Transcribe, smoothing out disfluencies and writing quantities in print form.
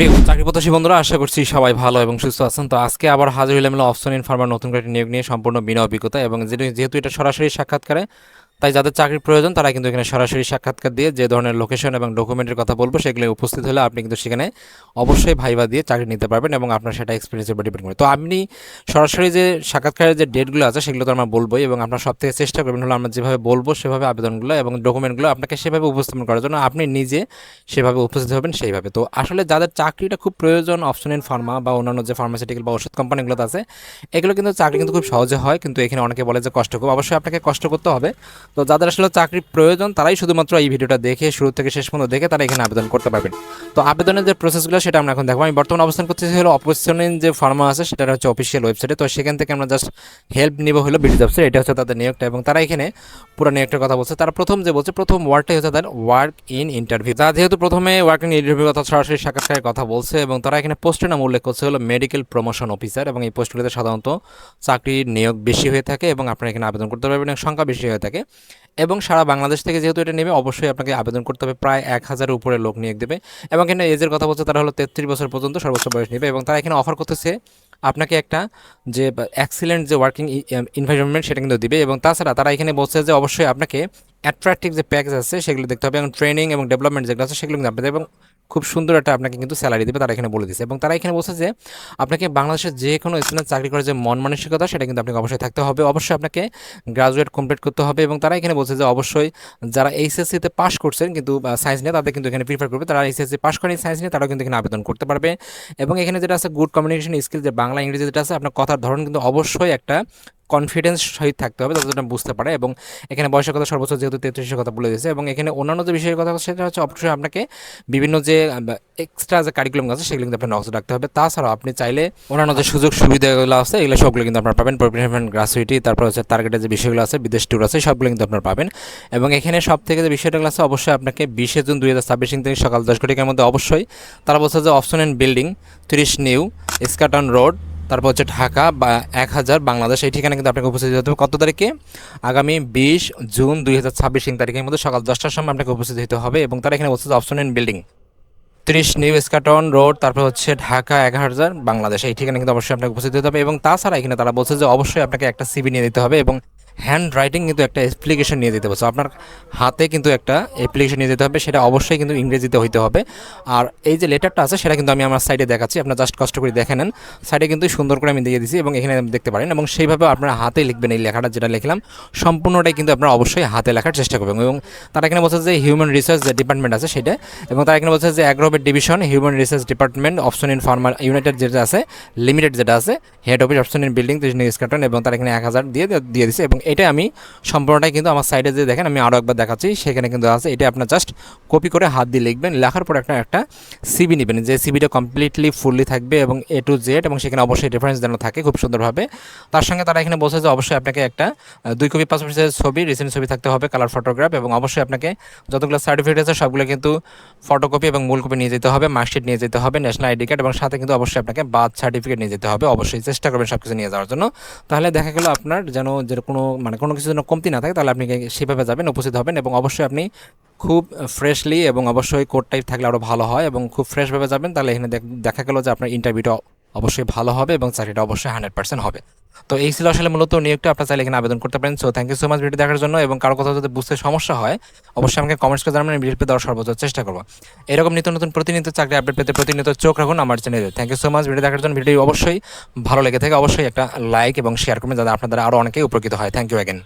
প্রিয় চাকরি প্রত্যাশী বন্ধুরা, আশা করছি সবাই ভালো এবং সুস্থ আছেন। তো আজকে আবার হাজির হলাম অপশন ইন ফার্মার নতুন করে নিয়োগ নিয়ে, সম্পূর্ণ বিনা অভিজ্ঞতা এবং যেহেতু এটা সরাসরি সাক্ষাৎকারে, তাই যাদের চাকরির প্রয়োজন তারা কিন্তু এখানে সরাসরি সাক্ষাৎকার দিয়ে যে ধরনের লোকেশন এবং ডকুমেন্টের কথা বলবো সেগুলো উপস্থিত হলে আপনি কিন্তু সেখানে অবশ্যই ভাইবা দিয়ে চাকরি নিতে পারবেন এবং আপনার সেটা এক্সপিরিয়েন্সের উপর ডিপেন্ড করে। তো আপনি সরাসরি যে সাক্ষাৎকারের যে ডেটগুলো আছে সেগুলো তো আমরা বলবোই এবং আপনার সব থেকে চেষ্টা করবেন হলো আমরা যেভাবে বলবো সেভাবে আবেদনগুলো এবং ডকুমেন্টগুলো আপনাকে সেভাবে উপস্থাপন করার জন্য আপনি নিজে সেভাবে উপস্থিত হবেন সেইভাবে। তো আসলে যাদের চাকরিটা খুব প্রয়োজন অপশন ইন ফার্মা বা অন্যান্য যে ফার্মাসিউটিক্যাল বা ওষুধ কোম্পানিগুলোতে আছে, এগুলো কিন্তু চাকরি কিন্তু খুব সহজে হয়, কিন্তু এখানে অনেকে বলে যে কষ্ট খুব, অবশ্যই আপনাকে কষ্ট করতে হবে। তো যাদের আসলে চাকরির প্রয়োজন তারাই শুধুমাত্র এই ভিডিওটা দেখে শুরু থেকে শেষ পর্যন্ত দেখে তারা এখানে আবেদন করতে পারবেন। তো আবেদনের যে প্রসেসগুলো সেটা আমরা এখন দেখবো। আমি বর্তমানে অবস্থান করতেছি হলো অপশন যে ফার্মা আছে সেটা হচ্ছে অফিসিয়াল ওয়েবসাইটে। তো সেখান থেকে আমরা জাস্ট হেল্প নিব হলো বিডি জবসের, এটা হচ্ছে তাদের নিয়োগটা এবং তারা এখানে পুরো নিয়োগটার কথা বলছে। তারা প্রথম যে বলছে, প্রথম ওয়ার্ডটাই হচ্ছে তাদের ওয়ার্ক ইন ইন্টারভিউ। তারা যেহেতু প্রথমে ওয়ার্ক ইন ইন্টারভিউ কথা সরাসরি সাক্ষাৎকারের কথা বলছে এবং তারা এখানে পোস্টের নাম উল্লেখ করছে হলো মেডিকেল প্রমোশন অফিসার এবং এই পোস্টগুলিতে সাধারণত চাকরির নিয়োগ বেশি হয়ে থাকে এবং আপনারা এখানে আবেদন করতে পারবেন এবং সংখ্যা বেশি হয়ে থাকে এবং সারা বাংলাদেশ থেকে যেহেতু এটা নেবে অবশ্যই আপনাকে আবেদন করতে হবে। প্রায় 1000-এর উপরে লোক নিয়োগ দেবে এবং এখানে এজের কথা বলছে তারা হলো 33 বছর পর্যন্ত সর্বোচ্চ বয়স নেবে এবং তারা এখানে অফার করতেছে আপনাকে একটা যে এক্সিলেন্ট যে ওয়ার্কিং এনভায়রনমেন্ট সেটা কিন্তু দিবে এবং তাছাড়া তারা এখানে বলছে যে অবশ্যই আপনাকে অ্যাট্রাকটিভ যে প্যাকেজ আছে সেগুলো দেখতে হবে এবং ট্রেনিং এবং ডেভেলপমেন্ট যেগুলো আছে সেগুলো কিন্তু আপনাদের এবং খুব সুন্দর একটা আপনাকে কিন্তু স্যালারি দেবে তারা এখানে বলে দিচ্ছে। এবং তারা এখানে বলছে যে আপনাকে বাংলাদেশের যে কোনো স্থানে চাকরি করার যে মন মানসিকতা সেটা কিন্তু আপনাকে অবশ্যই থাকতে হবে, অবশ্যই আপনাকে গ্রাজুয়েট কমপ্লিট করতে হবে এবং তারা এখানে বলছে যে অবশ্যই যারা এইচএসসিতে পাস করছেন কিন্তু সায়েন্স নিয়ে তাদের কিন্তু এখানে প্রিফার করবে, তারা এইচএসসি পাস করেন সায়েন্স নিয়ে তারাও কিন্তু এখানে আবেদন করতে পারবে। এবং এখানে যেটা আছে গুড কমিউনিকেশন স্কিল, যে বাংলা ইংরেজি যেটা আছে আপনার কথার ধরন কিন্তু অবশ্যই একটা কনফিডেন্স সহিত থাকতে হবে যাতে বুঝতে পারে এবং এখানে বয়সের কথা সর্বোচ্চ যেহেতু 33-এর কথা বলে দিয়েছে এবং এখানে অন্যান্য যে বিষয়ের কথা সেটা হচ্ছে অবশ্যই আপনাকে বিভিন্ন যে এক্সট্রা যে কারিকুলাম আছে সেগুলো কিন্তু আপনার নজর রাখতে হবে। তাছাড়াও আপনি চাইলে অন্যান্য যে সুযোগ সুবিধাগুলো আছে এগুলো সবগুলো কিন্তু আপনার পাবেন, প্রভিডেন্ট গ্র্যাচুইটি, তারপর হচ্ছে টার্গেটের যে বিষয়গুলো আছে, বিদেশ ট্যুর আছে, সবগুলো কিন্তু আপনার পাবেন। এবং এখানে সব থেকে যে বিষয়গুলো আছে অবশ্যই আপনাকে 20 জুন 2026 থেকে সকাল 10 ঘটিকার মধ্যে অবশ্যই তারা বলছে যে option and building 30 new Eskaton road, তারপর হচ্ছে ঢাকা বা 1000 বাংলাদেশ, এই ঠিকানা কিন্তু আপনাকে উপস্থিত হতে হবে কত তারিখে, আগামী 20 জুন 2026 তারিখের মধ্যে সকাল 10টার সময় আপনাকে উপস্থিত হতে হবে। এবং তারা এখানে বলছে যে option and building 30 new Eskaton road, তারপর হচ্ছে ঢাকা 1000 বাংলাদেশ, এই ঠিকানা কিন্তু অবশ্যই আপনাকে উপস্থিত হতে হবে। এবং তাছাড়া এখানে তারা বলছে যে অবশ্যই আপনাকে একটা সিভি নিয়ে দিতে হবে এবং হ্যান্ড রাইটিং কিন্তু একটা অ্যাপ্লিকেশন নিয়ে দিতে বলছে, আপনার হাতে কিন্তু একটা অ্যাপ্লিকেশন নিয়ে দিতে হবে, সেটা অবশ্যই কিন্তু ইংরেজিতে হইতে হবে। আর এই যে লেটারটা আছে সেটা কিন্তু আমি আমার সাইডে দেখাচ্ছি, আপনার জাস্ট কষ্ট করে দেখে নেন, সাইডে কিন্তু সুন্দর করে আমি দিয়ে দিয়েছি এবং এখানে দেখতে পারেন এবং সেইভাবে আপনারা হাতে লিখবেন। এই লেখাটা যেটা লিখলাম সম্পূর্ণটাই কিন্তু আপনারা অবশ্যই হাতে লেখার চেষ্টা করবেন। এবং তারা এখানে বলছে যে হিউম্যান রিসোর্স যে ডিপার্টমেন্ট আছে সেটা, এবং তারা এখানে বলছে যে Agrovet division human resource department option in farmer United যেটা আছে লিমিটেড যেটা আছে, head office option in building 30 new Eskaton, এবং তারা এখানে 1000 দিয়ে দিচ্ছে এবং এটা আমি সম্পূর্ণটাই কিন্তু আমার সাইডে যে দেখেন আমি আরও একবার দেখাচ্ছি সেখানে কিন্তু আছে, এটা আপনার জাস্ট কপি করে হাত দিয়ে লিখবেন, লেখার পর একটা সিবি নেবেন, যে সিবিটা কমপ্লিটলি ফুললি থাকবে এবং A to Z এবং সেখানে অবশ্যই রেফারেন্স যেন থাকে খুব সুন্দরভাবে। তার সঙ্গে তারা এখানে বলছে যে অবশ্যই আপনাকে একটা 2 কপি পাসপোর্ট সাইজের ছবি, রিসেন্ট ছবি থাকতে হবে, কালার ফটোগ্রাফ, এবং অবশ্যই আপনাকে যতগুলো সার্টিফিকেট আছে সবগুলো কিন্তু ফটোকপি এবং মূল কপি নিয়ে যেতে হবে, মার্কশিট নিয়ে যেতে হবে, ন্যাশনাল আইডি কার্ড, এবং সাথে কিন্তু অবশ্যই আপনাকে বার্থ সার্টিফিকেট নিয়ে যেতে হবে। অবশ্যই চেষ্টা করবেন সব কিছু নিয়ে যাওয়ার জন্য, তাহলে দেখা গেল আপনার যেন যে কোনো কিছু যেন কমতি না থাকে, তাহলে আপনি সেভাবে যাবেন, উপস্থিত হবেন। এবং অবশ্যই আপনি খুব ফ্রেশলি এবং অবশ্যই কোড টাইপ থাকলে আরও ভালো হয় এবং খুব ফ্রেশভাবে যাবেন, তাহলে এখানে দেখা গেল যে আপনার ইন্টারভিউটা অবশ্যই ভালো হবে এবং চাকরিটা অবশ্যই 100% হবে। তো এই ছিল আসলে মূলত নিয়োগটা, আপনার চাইলে এখানে আবেদন করতে পারেন। So thank you so much video দেখার জন্য, এবং কারো কথা যদি বুঝতে সমস্যা হয় অবশ্যই আমাকে কমেন্টস করে জানাবেন, ভিডিও দেওয়ার সর্বোচ্চ চেষ্টা করবো। এরকম নিত্য নতুন প্রতিনিয়ত চাকরি আপডেট পেতে প্রতিনিয়ত চোখ রাখুন আমার চ্যানেলে। Thank you so much video দেখার জন্য। ভিডিও অবশ্যই ভালো লেগে থাকে অবশ্যই একটা লাইক এবং শেয়ার করবেন যাতে আপনার দ্বারা আরও অনেকেই উপকৃত হয়। Thank you again.